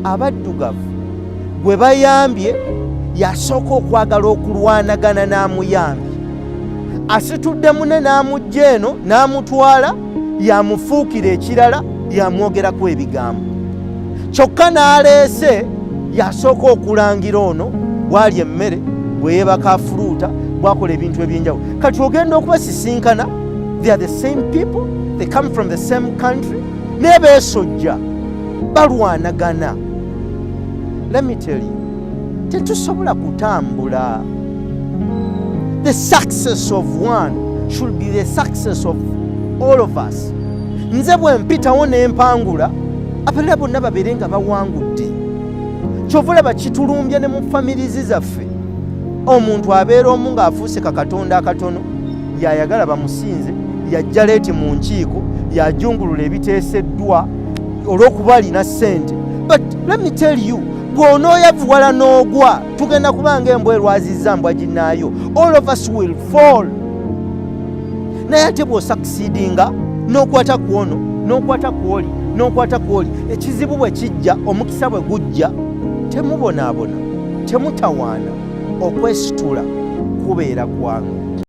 abaddugavu gwe bayambye yasooka okwagala okulwanagana n'amuyambye, asitudde munne n'amugja eno n'amutwala yamufuukira ekirala yamwogerako ebigambo, kyokka n'aleese yasooka okulangira ono bw'alya emmere, bwe yeebaka fuluuta, bw'akola ebintu eby'enjawulo. Kati ogenda okubasisinkana, they are the same people, they come from the same country, naye beesojja balwanagana. Let me tell you, tetusobola kutambula. The success of one should be the success of all of us. Nze bwe mpitawo ne mpangula, abalala bonna babeere nga bawangudde. Kyova olaba kitulumbye ne mu famirizi zaffe. Omuntu abeera omu ng'afuuse kakatonda akatono, yayagala bamusinze, yajja leeti mu nkiiko, yajungulula ebiteeseddwa olw'okuba alina ssente. But let me tell you, bw'onooyavuwala n'ogwa, tugenda kubanga embwa erwazizza mbwa ginnaayo. All of us will fall. Naye ate bw'osakusiidinga n'okwata ku ono, n'okwata ku oli, n'okwata ku oli, ekizibu bwe kijja, omukisa bwe gujja, temubonaabona, temutawaana, okwesitula kubeera kwangu.